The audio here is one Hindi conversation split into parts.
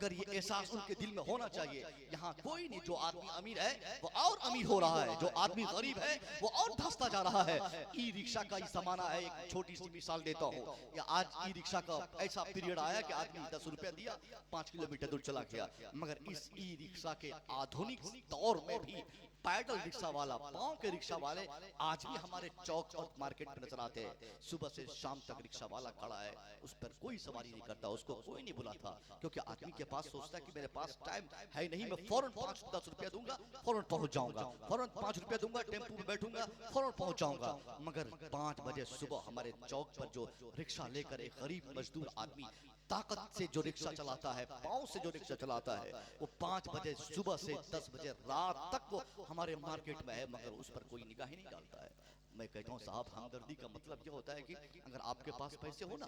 मगर ये एहसास उनके दिल में होना चाहिए, यहाँ कोई नहीं, जो आदमी अमीर है वो और अमीर हो रहा है, जो आदमी गरीब है वो और धंसता जा रहा है। ई रिक्शा का ही जमाना है। एक छोटी सी मिसाल देता हूँ, या आज ई रिक्शा का ऐसा पीरियड आया कि आदमी 10 रुपया दिया 5 किलोमीटर दूर चला गया। मगर इस ई रिक्शा के आधुनिक दौर में भी पैडल रिक्शा वाला, पांव के रिक्शा वाले आज भी हमारे चौक और मार्केट में नजर आते हैं। सुबह से शाम तक रिक्शा वाला खड़ा है, उस पर कोई सवारी नहीं करता, उसको कोई नहीं बुलाता, क्योंकि आदमी के पास सोचता है कि मेरे पास टाइम है नहीं, मैं फौरन 5-10 रुपया दूंगा, फौरन पहुंच जाऊंगा, फौरन 5 रुपया दूंगा, टेम्पू में बैठूंगा, फौरन पहुंच जाऊंगा। मगर 5 बजे सुबह हमारे चौक पर जो रिक्शा लेकर एक गरीब मजदूर आदमी ताकत से जो रिक्शा चलाता है, पांव से जो रिक्शा चलाता है, वो 5 बजे सुबह से 10 बजे रात तक वो हमारे मार्केट में है, मगर उस पर कोई निगाह ही नहीं डालता है। मैं कहता हूँ साहब, हमदर्दी का मतलब ये होता है कि अगर आपके पास पैसे हो ना,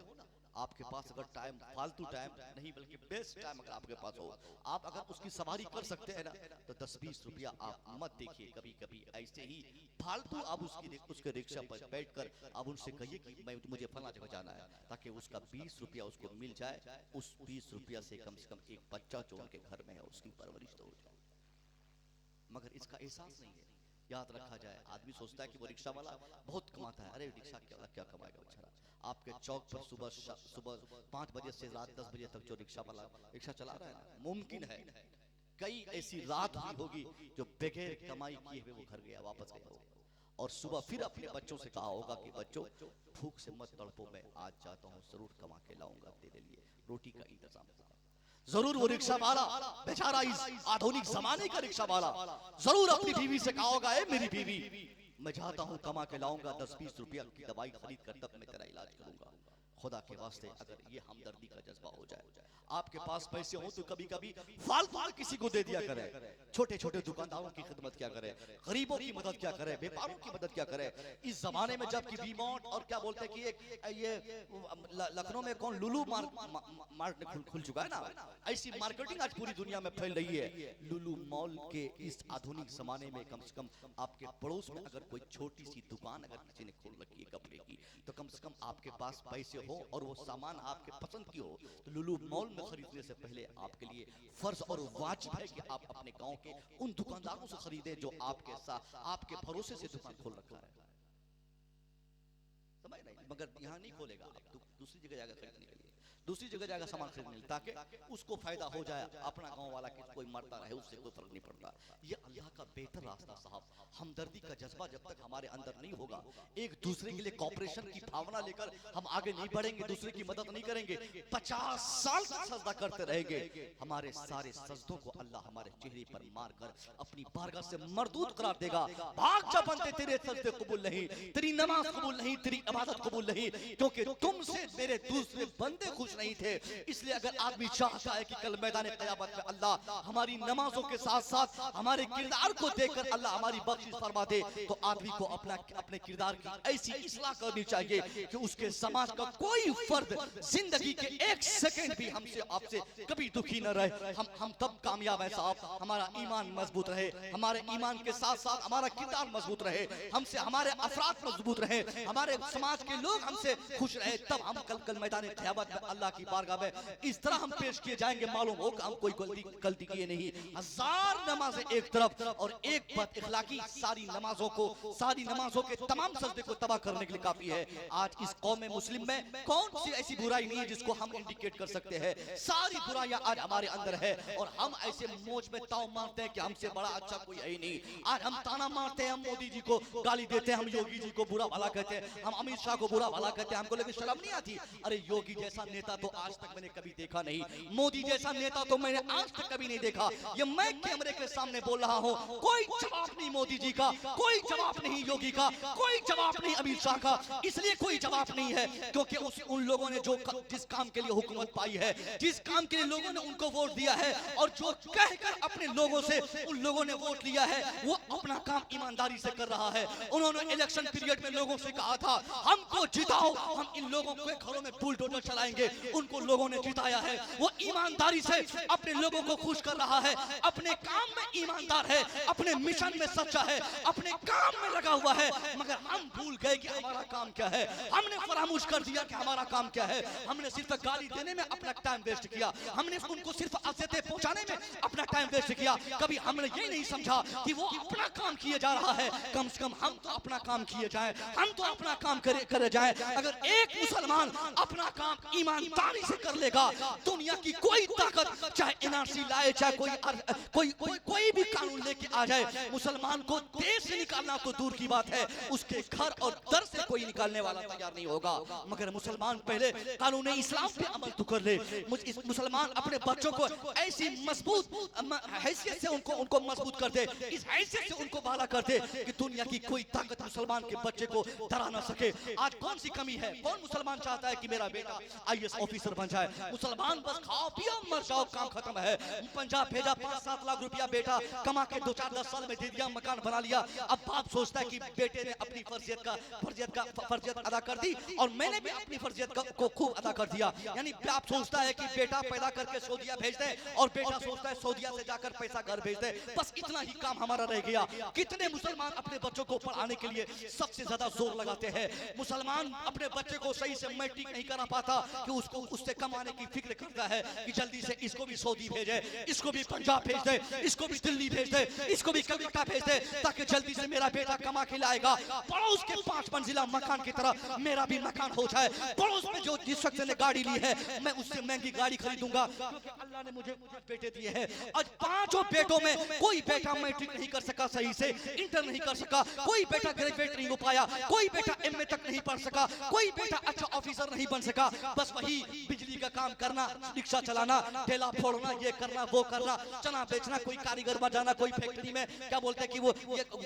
आपके पास अगर टाइम, फालतू टाइम नहीं बल्कि बेस्ट टाइम अगर आपके पास हो, आप अगर उसकी सवारी कर सकते हैं ना, तो 10-20 रुपया आप मत देखिए। कभी कभी ऐसे ही फालतू आप उसके रिक्शा पर बैठकर आप उनसे कहिए कि मैं मुझे फला जगह जाना है, ताकि उसका 20 रुपया उसको मिल जाए। उस 20 रुपया से कम एक बच्चा जो उनके घर में है उसकी परवरिश तो हो जाए। मगर इसका एहसास नहीं है। याद रखा जाए, आदमी सोचता है कि वो रिक्शा वाला बहुत कमाता है। अरे रिक्शा क्या कमाएगा बेचारा। आपके चौक पर सुबह 5 बजे से रात 10 बजे तक जो रिक्शा वाला रिक्शा चला रहा है ना, मुमकिन है कई ऐसी रात भी होगी जो बगैर कमाई किए हुए वो घर गया, वापस गया होगा, और सुबह फिर अपने बच्चों से कहा होगा कि बच्चों भूख से मत तड़पो, मैं आज जाता हूँ, जरूर कमा के लाऊंगा तेरे लिए, रोटी का इंतजाम होगा। जरूर वो रिक्शा वाला बेचारा, इस आधुनिक जमाने का रिक्शा वाला जरूर अपनी बीवी से कहा होगा, ए मेरी बीवी, मैं जाता हूँ कमा के लाऊंगा, 10-20 रुपया की दवाई खरीद कर तब मैं तेरा इलाज करूंगा। खुदा के वास्ते अगर ये हमदर्दी का जज्बा हो जाए, आपके पास पैसे हो तो कभी कभी फालतू में किसी को दे दिया करे, छोटे छोटे दुकानदारों की खिदमत क्या करे, गरीबों की मदद क्या करे, व्यापारों की मदद क्या करे। इस जमाने में जबकि वी-मार्ट और क्या बोलते हैं कि ये लखनऊ में कौन लुलु मार्ट खुल चुका है ना, ऐसी मार्केटिंग आज पूरी दुनिया में फैल रही है। लुलु मॉल के इस आधुनिक जमाने में कम से कम आपके पड़ोस में अगर कोई छोटी सी दुकान अगर किसी ने खोल रखी है कपड़े की, तो कम से कम आपके पास पैसे हो और वो सामान आपके पसंद की हो, तो लुलु मॉल में खरीदने से पहले आपके लिए फर्ज और वाजिब है कि आप अपने गांव के उन दुकानदारों से खरीदें जो आपके साथ आपके भरोसे से दुकान खोल रखा है। समझ नहीं, मगर यहाँ नहीं खोलेगा, आप दूसरी जगह जाकर खरीदने के लिए, दूसरी जगह जाकर सामान खरीदने के लिए, ताकि उसको फायदा हो जाए, अपना गांव वाला कि कोई मरता रहे उससे कोई फर्क नहीं पड़ता। ये अल्लाह का बेहतर रास्ता साहब। हमदर्दी का जज्बा जब तक हमारे अंदर नहीं होगा, एक दूसरे के लिए कॉपरेशन की भावना लेकर हम आगे नहीं बढ़ेंगे, दूसरे की मदद नहीं करेंगे, 50 साल तक सजदा करते रहेंगे, हमारे सारे सजदों को अल्लाह हमारे चेहरे पर मार कर अपनी बारगाह से मरदूद करार देगा। भाग जा बंदे, तेरे सजदे कबूल नहीं, तेरी नमाज कबूल नहीं, तेरी इबादत कबूल नहीं, क्योंकि तुमसे मेरे दूसरे बंदे खुश नहीं थे। इसलिए अगर आदमी चाहता है कि कल मैदान क़यामत में अल्लाह हमारी नमाजों के साथ साथ हमारे किरदार को देखकर अल्लाह हमारी बख्शिश फरमा दे, तो आदमी को अपने किरदार की ऐसी इस्लाह करनी चाहिए कि उसके समाज का कोई फर्द जिंदगी के 1 सेकंड भी हमसे आपसे कभी दुखी न रहे। हम तब कामयाब है साहब, हमारा ईमान मजबूत रहे, हमारे ईमान के साथ साथ हमारा किरदार मजबूत रहे, हमसे हमारे अफराद मजबूत रहे, हमारे समाज के लोग हमसे खुश रहे, तब हम कल मैदान क़यामत में अल्लाह की बारगाह में इस तरह हम पेश किए जाएंगे, मालूम हो कि हम कोई गलती किए नहीं। 1000 नमाजें एक तरफ और एक बद इखलाकी सारी नमाजों के तमाम सजदे को तबाह करने के लिए काफी है। आज इस कौम मुस्लिम में कौन सी ऐसी बुराई नहीं है जिसको हम इंडिकेट कर सकते हैं, सारी बुराइयां आज हमारे अंदर है, और हम ऐसे मौज में ताव मारते हैं कि हमसे बड़ा अच्छा कोई है ही नहीं। आज हम ताना मारते हैं, हम मोदी जी को गाली देते हैं, हम योगी जी को बुरा भला कहते हैं, हम अमित शाह को बुरा भला कहते हैं, हमको लेकिन शर्म नहीं आती। अरे योगी जैसा नेता तो आज तक मैंने कभी देखा नहीं, मोदी जैसा नेता तो मैंने आज तक कभी नहीं देखा। ये मैं कैमरे के सामने बोल रहा हूँ, कोई जवाब नहीं मोदी जी का, कोई जवाब नहीं योगी का, कोई जवाब नहीं अमित शाह का। इसलिए कोई जवाब नहीं है क्योंकि उन लोगों ने जिस काम के लिए हुकूमत पाई है, जिस काम के लिए लोगों ने उनको वोट दिया है, और जो कहकर अपने लोगों से उन लोगों ने वोट लिया है, वो अपना काम ईमानदारी से कर रहा है। उन्होंने इलेक्शन पीरियड में लोगों से कहा था, हमको जिताओ, हम इन लोगों के घरों में बुलडोजर चलाएंगे, उनको लोगों ने जिताया है। वो ईमानदारी से अपने लोगों को खुश कर रहा है, अपने काम में ईमानदार है, अपने मिशन में सच्चा है, अपने काम में लगा हुआ है। मगर हम भूल गए कि हमारा काम क्या है। हमने फरामोश कर दिया कि हमारा काम क्या है। हमने सिर्फ गाली देने में अपना टाइम वेस्ट किया, हमने उनको सिर्फ अज़ियतें पहुंचाने में अपना टाइम वेस्ट किया। कभी हमने ये नहीं समझा कि वो अपना काम किए जा रहा है, कम से कम हम तो अपना काम किए जाएं, हम तो अपना काम करे जाएं। अगर एक मुसलमान अपना काम ईमानदारी से कर लेगा, दुनिया की कोई ताकत चाहे एनआरसी लाए, चाहे कोई भी कानून लेके आ जाए, मुसलमान को देश से निकालना तो दूर की बात है, उसके घर और दर से कोई निकालने वाला तैयार नहीं होगा। मगर मुसलमान पहले कानून इस्लाम पे अमल तो कर ले। मुसलमान अपने बच्चों को ऐसी मजबूत हैसियत से उनको मजबूत कर दे, इस हैसियत से उनको भाला कर दे कि दुनिया की कोई ताकत मुसलमान के बच्चे को डरा ना सके। आज कौन सी कमी है? कौन मुसलमान चाहता है कि मेरा बेटा आईएएस ऑफिसर बन जाए? मुसलमान बस खाओ पियो मर जाओ, काम खत्म है। पंजाब भेजा, 5-7 लाख रुपया बेटा कमा के 2-4-10 साल में दे दिया, मकान बना लिया। अब बाप सोचता है कि बेटे ने अपनी फर्जियत अदा कर दी और मैंने भी अपनी फर्जियत को खूब अदा कर दिया। यानी बाप सोचता है कि बेटा पैदा करके सऊदीया भेज दे और बेटा सोचता है सऊदीया से जाकर पैसा घर भेज दे। बस इतना ही काम हमारा रह गया। कितने मुसलमान अपने बच्चों को पढ़ाने के लिए सबसे ज्यादा जोर लगाते हैं। मुसलमान अपने बच्चे को सही से मैट्रिक नहीं करा पाता कि उसको उससे कमाने की फिक्र करता है कि जल्दी से इसको भी सऊदी भेजे, इसको भी पंजाब भेज दे, इसको भी दिल्ली भेज दे, इसको भी कलकत्ता भेज दे, ताकि जल्दी से मेरा बेटा कमा के लाएगा। पड़ोस के 5 मंजिला मकान की तरह मेरा भी मकान हो जाए। पड़ोस में जो जिस शख्स ने गाड़ी ली है मैं उससे महंगी गाड़ी खरीदूंगा, क्योंकि अल्लाह ने मुझे बेटे दिए हैं। आज 5 बेटों में कोई बेटा मैट्रिक नहीं कर सका, सही से इंटर नहीं कर सका, कोई बेटा ग्रेजुएट नहीं हो पाया, कोई बेटा एमए तक नहीं पढ़ सका, कोई बेटा अच्छा ऑफिसर नहीं बन सका। बस वही बिजली का काम करना, रिक्शा चलाना, ठेला फोड़ना, ये करना वो करना, चना बेचना, कोई कारीगर बन जाना, कोई फैक्ट्री में क्या बोलते हैं कि वो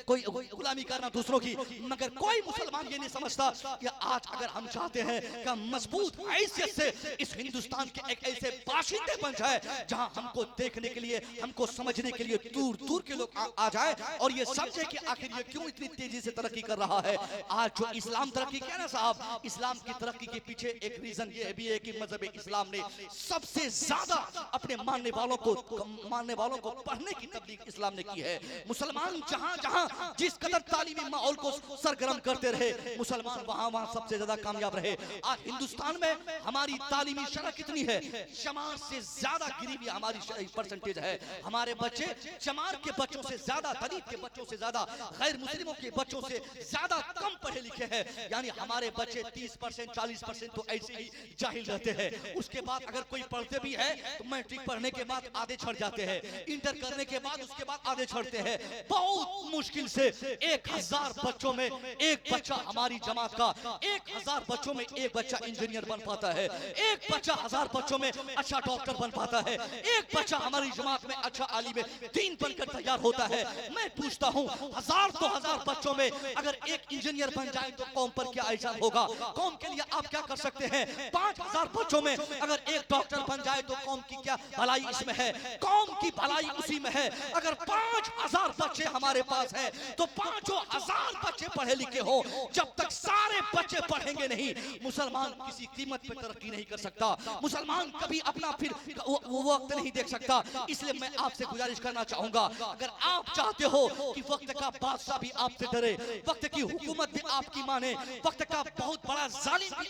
कोई गुलामी करना दूसरों की। मगर कोई मुसलमान ये नहीं समझता कि आज अगर हम चाहते हैं कि मजबूत हैसियत से इस हिंदुस्तान के एक ऐसे बाशिंदे बन जाए जहां हमको देखने के लिए, हमको समझने के लिए दूर दूर के लोग आ जाए और ये समझे कि आखिर ये क्यों इतनी तेजी से तरक्की कर रहा है। आज जो इस्लाम तरक्की किया ना साहब, इस्लाम की तरक्की के पीछे एक रीजन ये भी है कि मजहब इस्लाम ने सबसे ज्यादा अपने मानने वालों को पढ़ने की तबलीग इस्लाम ने की है। मुसलमान जहां जहां जिस कदर तालीमी माहौल को सरगर्म करते रहे, मुसलमान वहां सबसे ज्यादा कामयाब रहे। आज हिंदुस्तान में हमारी तालीमी शरह कितनी है? जमात से ज्यादा गरीबी हमारी परसेंटेज है। हमारे बच्चे जमात के बच्चों से ज्यादा, दलित के बच्चों से ज्यादा, गैर मुस्लिमों के बच्चों से ज्यादा कम पढ़े लिखे हैं। यानी हमारे बच्चे 30% 40% तो ऐसे ही जाहिल रहते हैं। उसके बाद अगर कोई पढ़ते भी है तो मैट्रिक पढ़ने के बाद आधे छड़ जाते हैं, इंटर करने के बाद उसके बाद आधे छड़ते हैं। बहुत मुश्किल से 1000 बच्चों में एक बच्चा हमारी जमात का, 1000 बच्चों में एक बच्चा इंजीनियर बन पाता है, एक बच्चा 1000 बच्चों में अच्छा डॉक्टर बन पाता है, एक बच्चा हमारी जमात में अच्छा आलिम दीन बनकर तैयार होता है। मैं पूछता हूँ 1000 तो 1000 बच्चों में अगर एक इंजीनियर बन जाए तो कौम पर क्या एहसान होगा? कौम के लिए आप क्या कर सकते हैं? 5000 बच्चों में अगर एक डॉक्टर बन जाए तो कौम की क्या भलाई इसमें है? कौम की भलाई उसी में है। अगर 5000 बच्चे हमारे पास हैं तो 5000 बच्चे पढ़े लिखे हो, जब तक सारे बच्चे पढ़ेंगे नहीं मुसलमान किसी कीमत पे तरक्की नहीं कर सकता। मुसलमान कभी अपना फिर वो वक्त नहीं देख सकता। इसलिए मैं आपसे गुजारिश करना चाहूंगा, अगर आप चाहते हो कि वक्त का बादशाह भी आपसे डरे, वक्त की हुकूमत भी आपकी माने, वक्त का बहुत बड़ा जालिम भी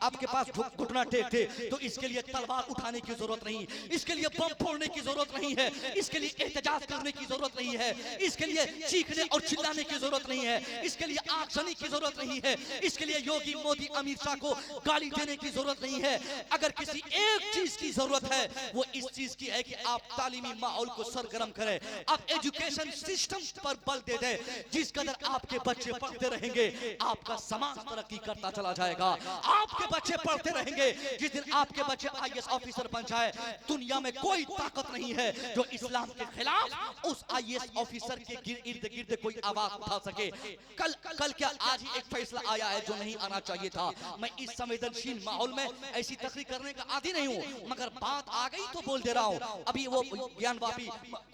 आपके पास घुटना टेक दे, तो इसके लिए तलवार उठाने की जरूरत नहीं, इसके लिए बम फोड़ने की जरूरत नहीं है, इसके लिए एहतजाज करने की जरूरत नहीं है, इसके लिए चीखने और चिल्लाने की जरूरत नहीं है, इसके लिए आगजनी की जरूरत नहीं है, इसके लिए योगी मोदी अमित शाह को गाली देने की जरूरत नहीं है। अगर किसी एक चीज की जरूरत है वो इस चीज की है कि आप तालीमी माहौल को सरगर्म करें, आप एजुकेशन सिस्टम पर बल दे दें। जिस कदर आपके बच्चे पढ़ते रहेंगे आपका समाज तरक्की करता चला जाएगा। आपके बच्चे पढ़ते रहेंगे, जिस दिन आपके बच्चे आईएएस ऑफिसर बन बन जाए, दुनिया में कोई ताकत नहीं है जो इस्लाम के खिलाफ उस आईएएस ऑफिसर के इर्द गिर्द कोई आवाज उठा सके। कल क्या आज ही एक फैसला आया है जो नहीं आना चाहिए था। मैं इस संवेदनशील माहौल में ऐसी तकरीर करने का आदी नहीं हूँ, मगर बात आ गई तो बोल दे रहा हूँ। अभी वो ज्ञानवापी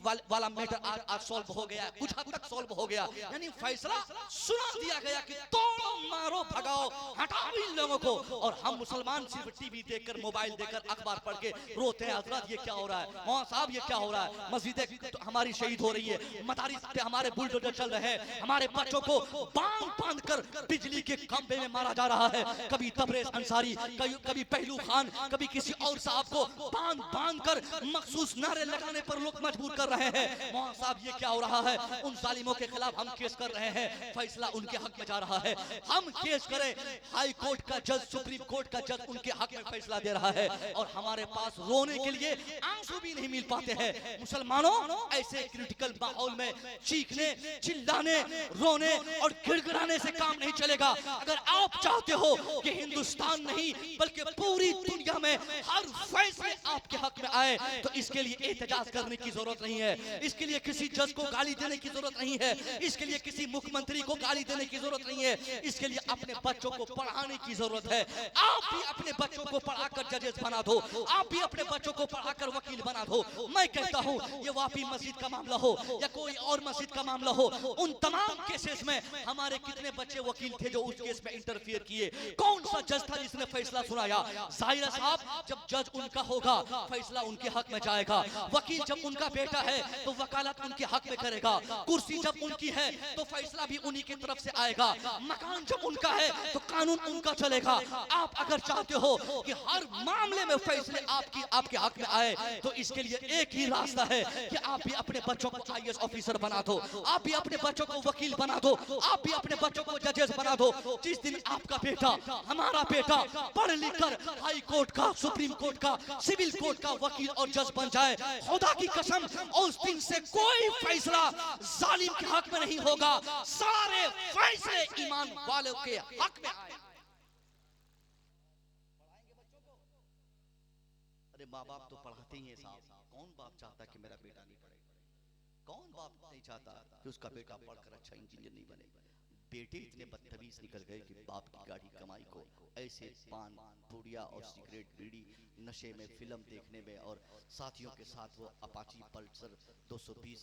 वाला मैटर आज सॉल्व हो गया, कुछ हद तक सॉल्व हो गया, यानी फैसला सुना दिया गया कि तोड़ो मारो भगाओ हटाओ इन लोगों को। और हम मुसलमान सिर्फ टीवी देखकर, मोबाइल देखकर, अखबार पढ़ के रोते हैं, हजरत ये क्या हो रहा है, मौलाना साहब ये क्या हो रहा है, मस्जिदें तो हमारी शहीद हो रही है, मदारिस पे हमारे बुलडोजर चल रहे हैं, हमारे बच्चों को बांध कर बिजली के खंभे में मारा जा रहा है। कभी तबरेज अंसारी, कभी पहलू खान, कभी किसी और साहब को बांध कर मखसूस नारे लगाने पर लोग मजबूर कर रहे हैं। मौलाना साहब ये क्या हो रहा है, उन जालिमों के खिलाफ हम केस कर रहे हैं, फैसला उनके हक में जा रहा है। हम केस करें, हाई कोर्ट का जज, सुप्रीम कोर्ट का जज उनके हक में फैसला दे रहा है, और हमारे पास रोने के लिए आंसू भी नहीं मिल पाते हैं। मुसलमानों, ऐसे क्रिटिकल माहौल में चीखने, चिल्लाने, रोने और गिड़गिड़ाने से काम नहीं चलेगा। अगर आप चाहते हो कि हिंदुस्तान नहीं बल्कि पूरी दुनिया में हर फैसले आपके हक में आए, तो इसके लिए एहतजाज करने की जरूरत नहीं है, इसके लिए किसी जज को गाली देने की जरूरत नहीं है, इसके लिए किसी मुख्यमंत्री को गाली देने की जरूरत नहीं है, इसके लिए अपने बच्चों को पढ़ाने की जरूरत है। आप भी अपने बच्चों को पढ़ाकर जजेस बना दो, आप भी अपने बच्चों को पढ़ाकर वकील बना दो। मैं कहता हूं, ये वापी मस्जिद का मामला हो या कोई और मस्जिद का मामला हो, उन तमाम केसेस में हमारे कितने बच्चे वकील थे जो उस केस में इंटरफियर किए? कौन सा जज था जिसने फैसला सुनाया? जाहिर साहब, जब जज उनका होगा फैसला उनके हक में जाएगा। वकील जब उनका बेटा है तो वकालत उनके हक में करेगा। कुर्सी जब उनकी है तो फैसला भी उन्हीं की तरफ से आएगा। मकान जब उनका है तो कानून उनका चलेगा। आप अगर चाहते हो कि हर मामले में फैसले आपके हक में आए, तो इसके लिए एक ही रास्ता है कि आप भी अपने बच्चों को आईएएस ऑफिसर बना दो, आप भी अपने बच्चों को वकील बना दो, आप भी अपने बच्चों को जजेस बना दो। जिस दिन आपका बेटा, हमारा बेटा पढ़ लिख कर हाई कोर्ट का, सुप्रीम कोर्ट का, सिविल कोर्ट का वकील और जज बन जाए, खुदा की कसम उस दिन से कोई फैसला जालिम के हक में नहीं होगा, सारे फैसले ईमान वालों के हक में आए। अरे माँ बाप तो पढ़ाते ही हैं साहब, कौन बाप चाहता कि मेरा बेटा नहीं पढ़े? कौन बाप नहीं चाहता कि उसका बेटा पढ़कर अच्छा इंजीनियर नहीं बने? बेटे इतने बदतमीज निकल गए कि बाप की गाड़ी कमाई को ऐसे पान, पुड़िया और सिगरेट, बीड़ी, नशे में, फिल्म देखने में और साथियों के साथ वो अपाची पल्सर 220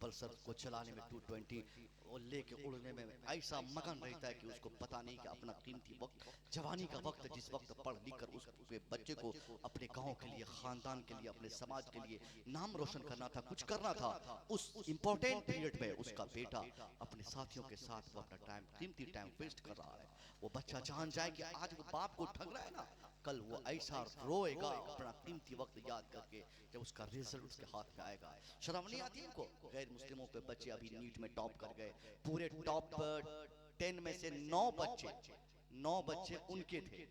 पल्सर को चलाने में, 220 और लेके उड़ने में ऐसा मगन रहता है कि उसको पता नहीं कि अपना कीमती वक्त, जवानी का वक्त, जिस वक्त पढ़ लिख कर उसके बच्चे को अपने गांव के लिए, खानदान के लिए, अपने समाज के लिए नाम रोशन करना था, कुछ करना था, उस इंपॉर्टेंट पीरियड में उसका बेटा अपने साथियों के साथ वो अपना टाइम, कीमती टाइम वेस्ट कर रहा है। वो बच्चा जान जाए कि आज वो बाप को ठग रहा है ना, कल वो ऐसा रोएगा अपना कीमती वक्त याद करके जब उसका रिजल्ट उसके हाथ में आएगा। शर्म नहीं आती इनको? गैर मुस्लिमों के बच्चे अभी नीट में टॉप कर गए, पूरे टॉप 10 में से 9 बच्चे उनके थे,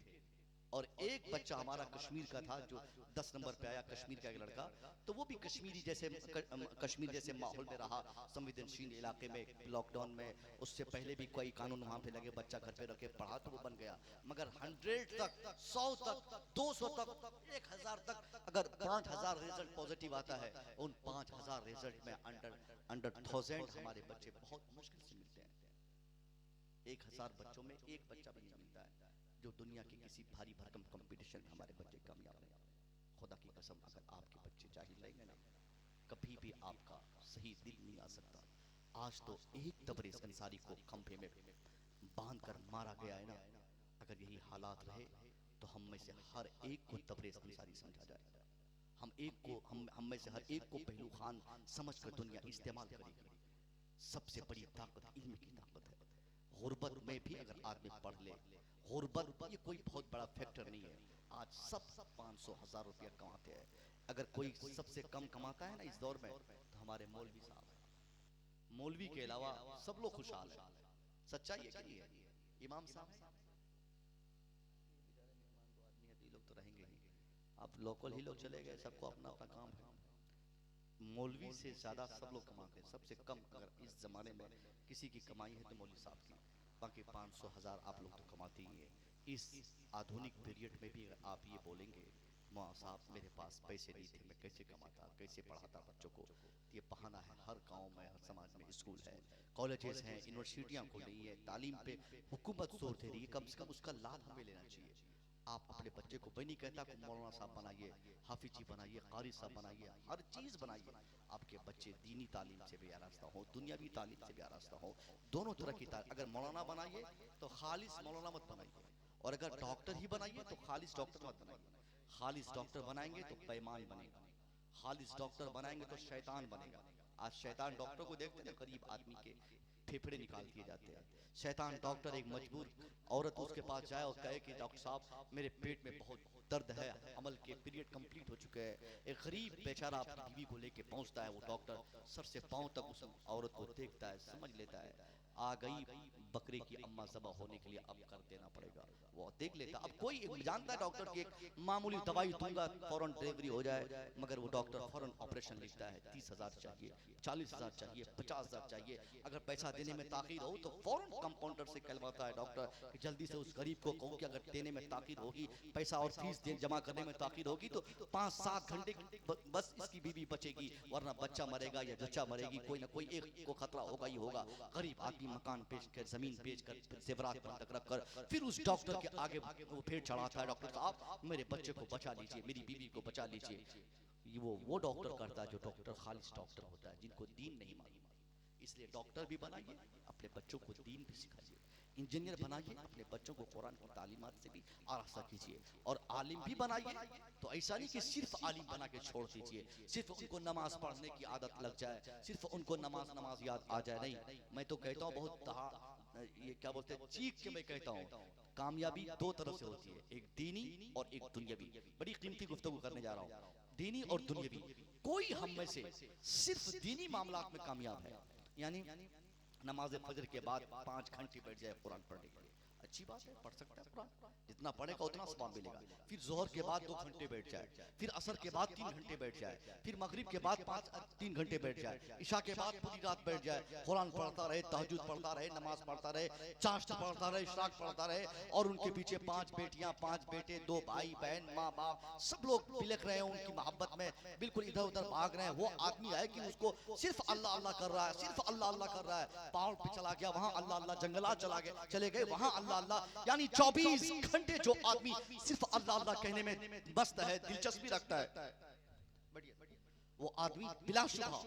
और एक बच्चा हमारा कश्मीर का था जो 10 नंबर पे आया, कश्मीर का एक लड़का, तो वो भी कश्मीर जैसे माहौल में रहा, संवेदनशील इलाके में, लॉकडाउन में, उससे पहले भी कोई कानून वहां पे लगे, बच्चा घर पे रखे पढ़ा तो वो बन गया। मगर 100 तक, 100 तक, 200 तक, 1000 तक अगर 5000 रिजल्ट पॉजिटिव आता है, उन 5000 रिजल्ट में अंडर 1000 हमारे बच्चे बहुत मुश्किल से मिलते हैं। 1000 बच्चों में एक बच्चा भी नहीं मिलता है जो दुनिया के किसी भारी भरकम कंपटीशन में हमारे बच्चे कामयाब नहीं। खुदा की कसम, अगर आपके बच्चे जाहिल रहेंगे ना, कभी भी आपका सही दिल नहीं आ सकता। आज तो एक तबरेज अंसारी को खंभे में बांध कर मारा गया है ना, अगर यही हालात रहे तो हम में से हर एक को तबरेज अंसारी समझा जाए। हम में से हर एक को पहलू खान समझकर दुनिया इस्तेमाल करेगी। सबसे बड़ी ताकत इल्म की ताकत है। गुर्बत में भी अगर आदमी पढ़ ले, गुर्बत ये कोई बहुत बड़ा फैक्टर नहीं है। आज सब 500,000 रुपया कमाते हैं। अगर कोई सबसे कम कमाता है ना इस दौर में, तो हमारे मौलवी साहब हैं। मौलवी के अलावा सब लोग खुशहाल हैं। सच्चाई है कि नहीं है? इमाम साहब लोग तो रहेंगे ही, अब लोकल ही लोग चले गए, सबको अपना अपना काम है। मौलवी से ज्यादा सब लोग कमाते हैं। सबसे कम अगर इस जमाने में किसी की कमाई है तो मौलवी साहब की, बाकी 500,000 आप लोग तो कमाते ही हैं। इस आधुनिक पीरियड में भी अगर आप ये बोलेंगे मौलाना साहब मेरे पास पैसे नहीं थे, मैं कैसे कमाता, कैसे पढ़ाता बच्चों को। ये बहाना है, हर गांव में हर समाज में स्कूल है, कॉलेजेस हैं, यूनिवर्सिटियां खुल रही है, तालीम पे हुकूमत जोर दे रही है, कम से कम उसका लाभ हमें लेना चाहिए। आप अपने बच्चे को, मैं नहीं कहता कि मौलाना साहब बनाइए, हाफिज जी बनाइए, कारी साहब बनाइए, हर चीज़ बनाइए। आपके बच्चे दीनी तालीम से भी आरास्ता हो, दुनियावी तालीम से भी आरास्ता हो, दोनों तरह की तालीम। अगर मौलाना बनाइए तो खालिस मौलाना मत बनाइए, और अगर डॉक्टर ही बनाइए तो खालिस डॉक्टर मत बनाइए। खालिस डॉक्टर बनाएंगे तो बेईमान बनेगा, खालिस डॉक्टर बनाएंगे तो शैतान बनेगा। आज शैतान डॉक्टर को देखते हैं, गरीब आदमी के फेफड़े निकाल दिए जाते हैं। शैतान डॉक्टर एक मजबूर औरत उसके पास जाए और कहे कि डॉक्टर साहब मेरे पेट में बहुत दर्द है, अमल के पीरियड कंप्लीट हो चुके हैं। एक गरीब बेचारा अपनी बीवी को लेके पहुंचता है, वो डॉक्टर सर से पांव तक उस औरत को देखता है, समझ लेता है आ गई बकरे की अम्मा ज़बा होने के लिए, अब कर देना पड़ेगा। वो देख लेता, अब कोई जानता है डॉक्टर की एक मामूली दवाई दूंगा फौरन डिलीवरी हो जाए, मगर वो डॉक्टर फौरन ऑपरेशन लिखता है। 30,000 चाहिए, 40,000 चाहिए, 50,000 चाहिए। अगर पैसा देने में ताखीर हो तो फौरन कंपाउंडर से कहलवाता है डॉक्टर कि जल्दी से उस गरीब को कहो कि अगर देने में ताखीर होगी, पैसा और फीस जमा करने में ताखीर होगी तो 5-7 घंटे बस इसकी बीवी बचेगी, वरना बच्चा मरेगा या जच्चा मरेगी, कोई ना कोई एक को खतरा होगा ही होगा। गरीब आदमी मकान बेच कर, जमीन बेच कर, जेवरात बंधक रख कर फिर उस डॉक्टर के आगे वो फिर चढ़ाता है, डॉक्टर साहब मेरे बच्चे को बचा लीजिए, मेरी बीवी को बचा लीजिए। वो डॉक्टर करता है जो डॉक्टर खालिस डॉक्टर होता है, जिनको दीन नहीं मालूम। इसलिए डॉक्टर भी बनाइए, अपने बच्चों को दीन भी सिखाइए। इंजीनियर बनाइए, अपने बच्चों को कुरान की तालीमात से भी आरास्ता कीजिए। और आलिम भी बनाइए, तो ऐसा नहीं कि सिर्फ आलिम बना के छोड़ दीजिए, सिर्फ उनको नमाज पढ़ने की आदत लग जाए, सिर्फ उनको नमाज याद आ जाए। नहीं, मैं तो कहता हूँ बहुत ये क्या बोलते हैं, चीख के मैं कहता हूँ, कामयाबी 2 तरह से होती है, एक दीनी और एक दुनियावी। बड़ी कीमती गुफ्तगू करने जा रहा हूँ, दीनी और दुनियावी। कोई हम में से सिर्फ दीनी मामलात में कामयाब है, यानी नमाज फजर के बाद 5 घंटे बैठ जाए कुरान पढ़ने के लिए, अच्छी बात है, पढ़ सकता है कुरान, जितना पढ़ेगा उतना सवाब मिलेगा। फिर जोहर के बाद 2 घंटे बैठ जाए, फिर असर के बाद 3 घंटे बैठ जाए, फिर मगरिब के बाद 3 घंटे बैठ जाए, इशा के बाद पूरी रात बैठ जाए, कुरान पढ़ता रहे, तहज्जुद पढ़ता रहे, नमाज पढ़ता रहे, चाश्त पढ़ता रहे, इशराक पढ़ता रहे, और उनके पीछे 5 बेटियां, 5 बेटे, 2 भाई बहन, माँ बाप, सब लोग बिलख रहे हैं उनकी मोहब्बत में, बिल्कुल इधर उधर भाग रहे हैं। वो आदमी है कि उसको सिर्फ अल्लाह अल्लाह कर रहा है, सिर्फ अल्लाह अल्लाह कर रहा है, पहाड़ पे चला गया वहां अल्लाह अल्लाह, जंगलात चले गए वहां अल्लाह अल्लाह, यानी 24 घंटे जो आदमी सिर्फ अल्लाह अल्लाह कहने में मस्त है, दिलचस्पी रखता है, वो आदमी बिलाशुबहा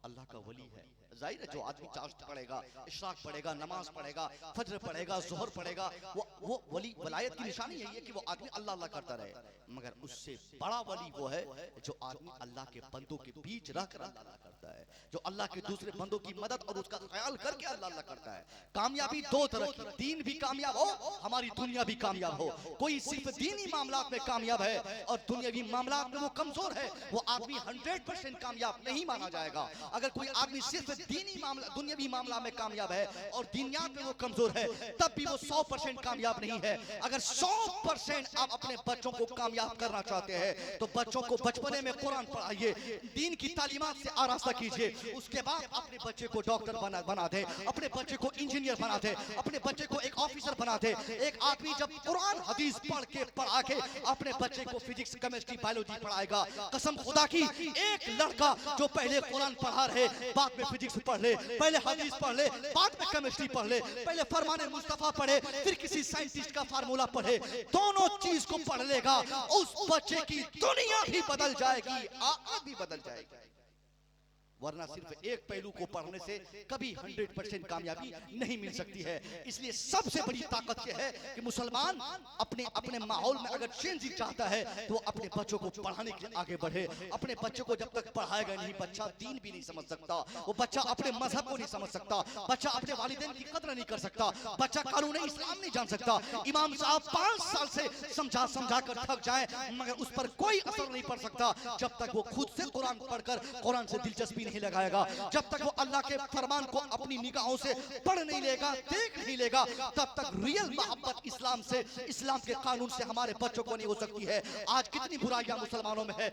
अल्लाह का वली है। जाहिर है जो आदमी चाश्त पढ़ेगा, इशराक पढ़ेगा, नमाज पढ़ेगा, फजर पढ़ेगा, जोहर पढ़ेगा, वो वली वलायत की निशानी यही है कि वो आदमी अल्लाह अल्लाह करता रहे। मगर उससे बड़ा वली वो है जो आदमी अल्लाह के बंदों के बीच रहकर अल्लाह अल्लाह करता है, जो अल्लाह के दूसरे बंदों की मदद और उसका ख्याल करके अल्लाह अल्लाह करता है। कामयाबी 2 तरह की, दीन भी कामयाब हो, हमारी दुनिया भी कामयाब हो। कोई सिर्फ दीनी मामलात में कामयाब है और दुनियावी मामलात में वो कमजोर है, वो आदमी 100% कामयाब नहीं माना जाएगा। अगर कोई आदमी सिर्फ दीनी मामला, दुनियावी मामला में कामयाब है और दुनियात में वो कमजोर है, तब भी वो 100% कामयाब नहीं है। अगर 100% आप अपने बच्चों को कामयाब करना चाहते हैं तो बच्चों को बचपने में कुरान पढ़ाइए, दीन की तालीमात से आरास्ता कीजिए, उसके बाद अपने बच्चे को डॉक्टर बना दे, अपने बच्चे को इंजीनियर बना दे, अपने बच्चे को एक ऑफिसर बना दे। एक आदमी जब कुरान हदीस पढ़ा के अपने बच्चे को फिजिक्स, केमिस्ट्री, बायोलॉजी पढ़ाएगा, कसम खुदा की, एक लड़का जो पहले कुरान पढ़ा रहे, बाद में फिजिक्स पढ़ ले, पहले हदीस पढ़ ले, बाद में केमिस्ट्री पढ़ ले, पहले फरमाने मुस्तफा पढ़े, फिर किसी साइंटिस्ट का फार्मूला पढ़े, दोनों चीज को पढ़ लेगा, उस बच्चे की दुनिया भी बदल जाएगी, आखिरत भी बदल जाएगी। वरना सिर्फ एक पहलू को पढ़ने से कभी 100% कामयाबी नहीं मिल सकती है। इसलिए सबसे बड़ी ताकत यह है कि मुसलमान अपने अपने माहौल में अगर चेंज चाहता है तो अपने बच्चों को पढ़ाने के लिए आगे बढ़े। अपने बच्चों को जब तक पढ़ाएगा नहीं, बच्चा दीन भी नहीं समझ सकता, वो बच्चा अपने मजहब को नहीं समझ सकता, बच्चा अपने वालिदैन की कदर नहीं कर सकता, बच्चा कानून इस्लाम नहीं जान सकता। इमाम साहब 5 साल से समझा कर थक जाए मगर उस पर कोई असर नहीं पड़ सकता जब तक वो खुद से कुरान पढ़कर कुरान से दिलचस्पी दिलचस्पी नहीं लगाएगा, जब तक वो अल्लाह के फरमान को अपनी निगाहों से पढ़ नहीं लेगा, देख नहीं लेगा, तब तक रियल मोहब्बत इस्लाम से, इस्लाम के कानून से हमारे बच्चों को नहीं हो सकती है। आज कितनी बुराइयां मुसलमानों में है,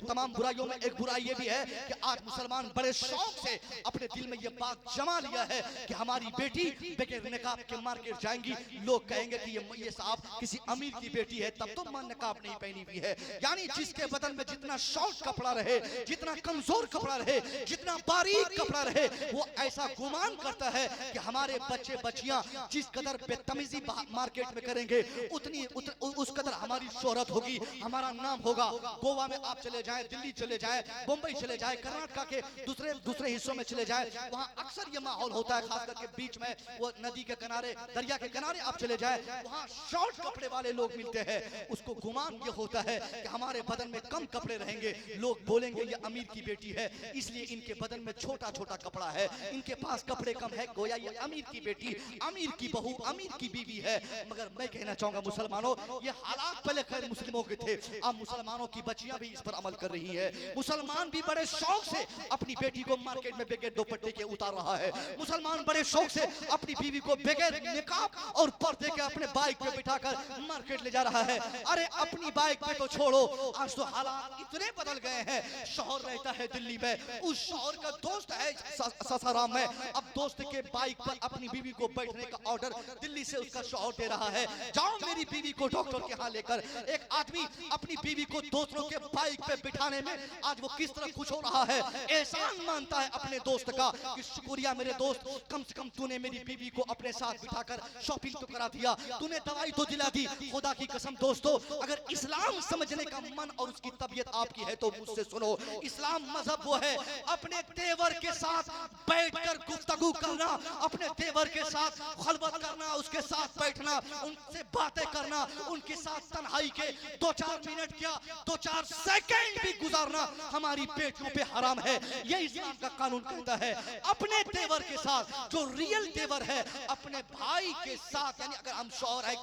तमाम बुराइयों में एक बुराई ये भी है कि आज मुसलमान बड़े शौक से अपने दिल में ये बात जमा लिया है कि हमारी बेटी बगैर निकाब के मार्केट जाएंगी, लोग कहेंगे कि ये साहब किसी अमीर की बेटी है, तब तो मां निकाब नहीं पहनी हुई है। यानी जिसके बदन में जितना शॉर्ट कपड़ा रहे, जितना कमजोर कपड़ा रहे, जितना बारीक कपड़ा रहे, वो ऐसा गुमान करता है कि हमारे बच्चे बच्चियां जिस कदर बेतमीजी मार्केट में करेंगे उस कदर हमारी शोहरत होगी, हमारा नाम होगा। गोवा में आप चले जाएं, दिल्ली चले जाएं, मुंबई चले जाएं, कर्नाटक के दूसरे हिस्सों में चले जाएं, वहां अक्सर ये माहौल होता है, खास करके बीच में वो नदी के किनारे, दरिया के किनारे आप चले जाएं, वहां शॉर्ट कपड़े वाले लोग मिलते हैं। उसको गुमान ये होता है कि हमारे बदन में कम कपड़े रहेंगे, लोग बोलेंगे ये अमीर की बेटी है, इसलिए इनके बदन में छोटा छोटा कपड़ा है, इनके पास कपड़े कम है, गोया ये अमीर की बेटी, अमीर की बहू, अमीर की बीवी है। मगर मैं कहना चाहूंगा मुसलमानों, ये हालात पहले खैर मुस्लिमों के थे, अब मुसलमानों की बच्चियां भी इस पर अमल कर रही है। मुसलमान भी बड़े शौक से अपनी बेटी को मार्केट में बगैर दुपट्टे के उतार रहा है। मुसलमान बड़े शौक से अपनी बीवी को बगैर निकाब और पर्दे के अपने बाइक पे बिठाकर मार्केट ले जा रहा है। अरे अपनी बाइक पे तो छोड़ो, आज तो हालात इतने बदल गए हैं। शौहर रहता है दिल्ली में, उस शौहर का दोस्त है सासाराम में, अब दोस्त के बाइक पर अपनी बीवी को बैठने का ऑर्डर दिल्ली से उसका शौहर दे रहा है, जाओ मेरी बीवी को डॉक्टर के यहाँ लेकर। एक आदमी अपनी बीवी को दूसरों के बाइक पे बिठाने में आज वो किस तरह खुश हो रहा है, एहसान मानता है अपने दोस्त का कि शुक्रिया मेरे दोस्त, कम से कम तूने मेरी बीवी को अपने साथ बिठाकर शॉपिंग तो करा दिया, तूने दवाई तो दिला दी। खुदा की कसम दोस्तों, अगर इस्लाम समझने का मन और उसकी तबीयत आपकी है तो मुझसे सुनो, इस्लाम मजहब वो है अपने तेवर के साथ बैठकर गुफ्तगू करना, अपने तेवर के साथ खलवत करना, उसके साथ बैठना, उनसे बातें करना, उनके साथ तन्हाई के 2-4 मिनट क्या 2-4 सेकंड भी गुजारना हमारी बेटियों पे हराम है। ये इस्लाम का कानून कहता है। अपने तेवर के साथ, जो रियल तेवर है, अपने भाई के साथ, यानी अगर हम शौहर है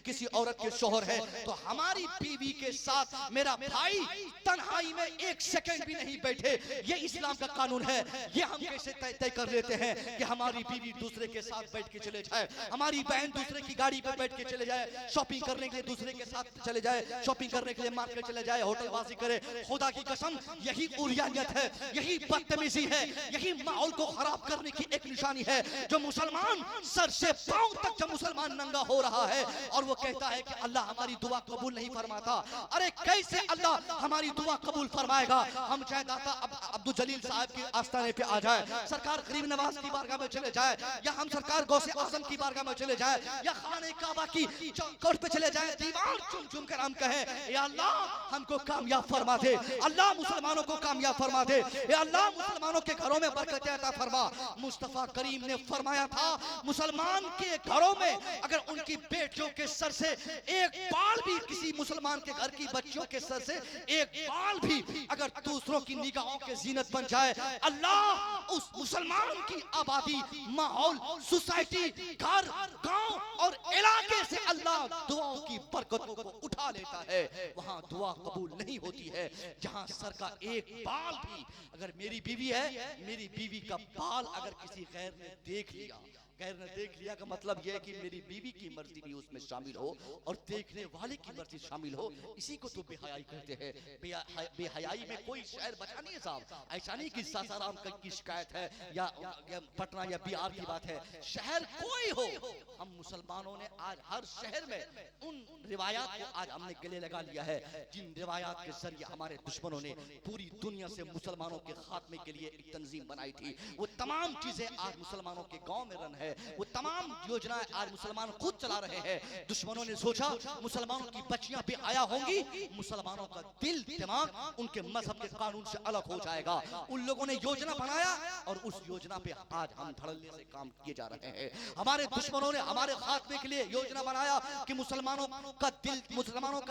किसी औरत के शौहर है तो हमारी बीवी के साथ मेरा भाई तन्हाई में 1 सेकंड भी नहीं बैठे, ये इस्लाम का कानून है। ये हम कैसे तय कर लेते हैं कि हमारी बीवी दूसरे के साथ बैठ के चले जाए, हमारी बहन दूसरे की गाड़ी पे बैठ के चले जाए, शॉपिंग करने के लिए दूसरे के साथ चले जाए, शॉपिंग करने के लिए मार्केट चले जाए, होटलबाजी करे। खुदा की कसम यही उरियानियत है, यही बदतमीजी है, यही माहौल को खराब करने की एक निशानी है। जो मुसलमान सर से पांव तक जब मुसलमान नंगा हो रहा है और वो कहता है कि अल्लाह हमारी दुआ कबूल नहीं फरमाता, अरे कैसे अल्लाह हमारी दुआ कबूल फरमाएगा। हम चाहे दाता अब्दुल जलील साहब के आस्थाने पे आ जाए, सरकार गरीब नवाज की बारगाह में चले जाए, या हम सरकार गौसे आजम की बारगाह में चले जाए, या खाने काबा की कोर्ट पे चले जाए, दीवार चुम चुम कर हम कहें या अल्लाह हमको कामयाब फरमा दे, अल्लाह मुसलमानों को कामयाब फरमा दे, या अल्लाह मुसलमानों के घरों में बरकत अता फरमा। मुस्तफा करीम ने फरमाया था मुसलमान के घरों में अगर उनकी बेटियों के सर से एक बाल भी, किसी मुसलमान के घर की बच्चियों के सर से एक बाल भी अगर दूसरों की निगाहों के जीनत बन जाए, अल्लाह उस मुसलमान की आबादी, माहौल, सोसाइटी, घर, गांव और इलाके से अल्लाह दुआओं की बरकतों को उठा लेता है। वहां दुआ कबूल नहीं होती है जहां सर का एक बाल भी, अगर मेरी बीवी है, मेरी बीवी का बाल अगर किसी गैर ने देख लिया, गैर ने देख लिया का मतलब यह है कि मेरी बीवी की मर्जी भी उसमें शामिल हो और देखने वाले की मर्जी शामिल हो, इसी को तो बेहयाई कहते हैं। बेहयाई में कोई शहर बचा नहीं है साहब, ऐसा नहीं कि सासाराम की शिकायत है या पटना या बिहार की बात है, शहर कोई हो, हम मुसलमानों ने आज हर शहर में उन रिवायात को आज हमने गले लगा लिया है जिन रिवायात के जरिए हमारे दुश्मनों ने पूरी दुनिया से मुसलमानों के खात्मे के लिए एक तंजीम बनाई थी। वो तमाम चीजें आज मुसलमानों के गांव में रन है, वो तमाम योजनाएं आज मुसलमान खुद चला रहे हैं। दुश्मनों ने सोचा मुसलमानों की बच्चियां बेहया होंगी, मुसलमानों का दिल दिमाग उनके मजहब के कानून से अलग हो जाएगा। उन लोगों ने योजना बनाया और उस योजना पे आज हम धड़ल्ले से काम किए जा रहे हैं। हमारे दुश्मनों ने हमारे खात्मे के लिए योजना बनाया कि मुसलमानों का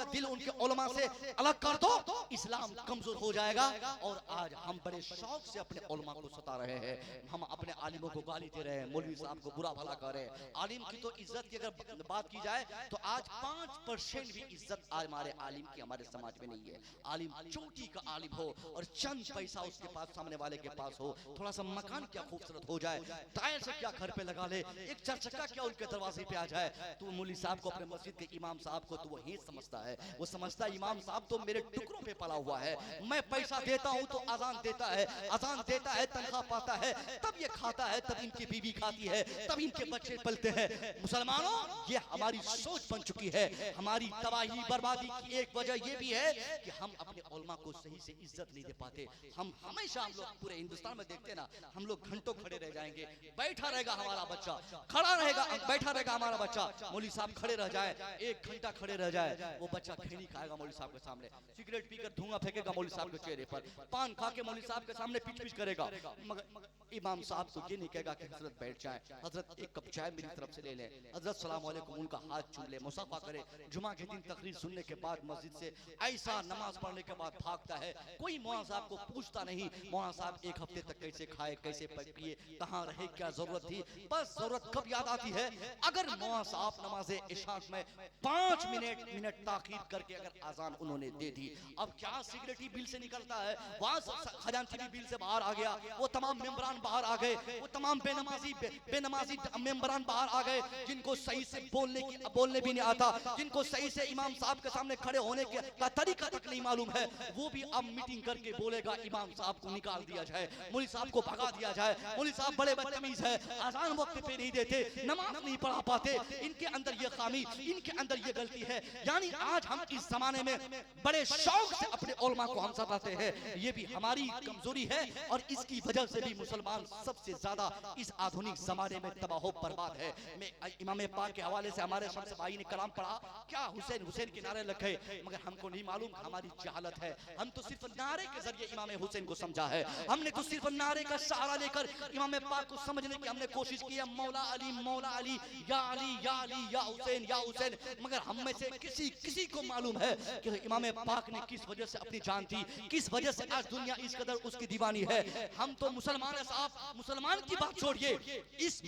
दिल उनके उलमा से अलग कर दो, इस्लाम कमजोर हो जाएगा। और आज हम बड़े शौक से अपने उलमा को सता रहे हैं, हम अपने आलिमों को गाली दे रहे हैं, मौलवी साहब को बुरा भला कह रहे हैं। आलिम की तो इज्जत की अगर बात की जाए तो आज 5% भी इज्जत हमारे आलिम की हमारे समाज में नहीं है। आलिम चोटी का आलिम हो और चंद पैसा उसके पास, सामने वाले के पास हो, थोड़ा सा मकान क्या खूबसूरत हो जाए, टायर से क्या घर पे लगा ले, एक चरचक्का क्या उनके दरवाजे पे आ जाए, तो मौलवी साहब को, अपने मस्जिद के इमाम साहब को तो वो ही समझता है। वो समझता है इमाम साहब तो मेरे टुकड़ों पे पला हुआ है, मैं पैसा देता हूँ तो अजान देता है, अजान देता है, तनख्वाह पाता है, तब ये खाता है, तब इनकी बीवी खाती है, तब इनके बच्चे पलते हैं। मुसलमानों, ये हमारी सोच बन चुकी है। हमारी तबाही बर्बादी की एक वजह ये भी है कि हम अपने उलमा को सही से इज्जत नहीं दे पाते। हम हमेशा, हम लोग पूरे हिंदुस्तान में देखते ना, हम लोग घंटों खड़े रह जाएंगे, बैठा रहेगा हमारा बच्चा, खड़ा रहेगा, बैठा रहेगा हमारा बच्चा, मौलवी साहब खड़े रह जाए, 1 घंटा खड़े रह जाए, वो बच्चा खैनी खाएगा मौलवी साहब के सामने, सिगरेट पीकर धुआं फेंकेगा मौलवी साहब के चेहरे पर, पान खा के मौलवी साहब के सामने पिच पिच करेगा, मगर इमाम साहब तो ये नहीं कहेगा कि हजरत बैठ जाए, हजरत एक कप चाय मेरी तरफ से ले लें, हजरत सलाम अलैकुम, उनका हाथ चूम ले, मुसाफा करे। जुमा के दिन तकरीर सुनने के बाद मस्जिद से ऐसा नमाज पढ़ने के बाद भागता है, कोई मौलाना साहब को पूछता नहीं मौलाना साहब 1 हफ्ते तक कैसे खाए, कैसे पिए, कहाँ रहे, क्या जरूरत थी। बस जरूरत कब याद आती है, अगर मौलाना साहब नमाज इशा में 5 मिनट ताखीर करके अगर आजान उन्होंने दे दी, अब क्या सिगरेट ही बिल से निकलता है, वहां खजांची भी बिल से बाहर आ गया, वो तमाम मेंबरान बाहर आ गए, वो तमाम बेनमाजी मेंबरान बाहर आ गए, जिनको सही से बोलने भी नहीं आता, जिनको सही से इमाम साहब के सामने खड़े होने का तरीका तक नहीं मालूम है, वो भी अब मीटिंग करके बोलेगा इमाम साहब को निकाल दिया जाए, मौलवी साहब को भगा दिया जाए, मौलवी साहब बड़े बदतमीज है, आजान वक्त पे नहीं देते, नमाज नहीं पढ़ा पाते, इनके अंदर ये खामी, इनके अंदर ये गलती है। यानी आज हम इस जमाने में बड़े शौक से अपने उलमा को हम सताते हैं, ये भी हमारी कमजोरी है, और इसकी वजह से भी मुसलमान सबसे ज्यादा इस आधुनिक जमाने में तबाह बर्बाद है। मैं इमाम पाक के हवाले से हमारे शख्स भाई ने कलाम पढ़ा, क्या हुसैन हुसैन के नारे लगे, मगर हमको नहीं मालूम, हमारी जहालत है, हम तो सिर्फ नारे के जरिए इमाम हुसैन को समझा है, हमने तो सिर्फ नारे का सहारा लेकर इमाम पाक को समझने की हमने कोशिश की है, मौला अली या अली या अली या हुसैन या हुसैन, मगर हम में से किसी को मालूम है कि इमाम पाक ने किस वजह से अपनी जान दी, किस वजह से आज दुनिया इस कदर उसकी दीवानी है। हम तो मुसलमान है साहब, मुसलमान की बात छोड़िए, इस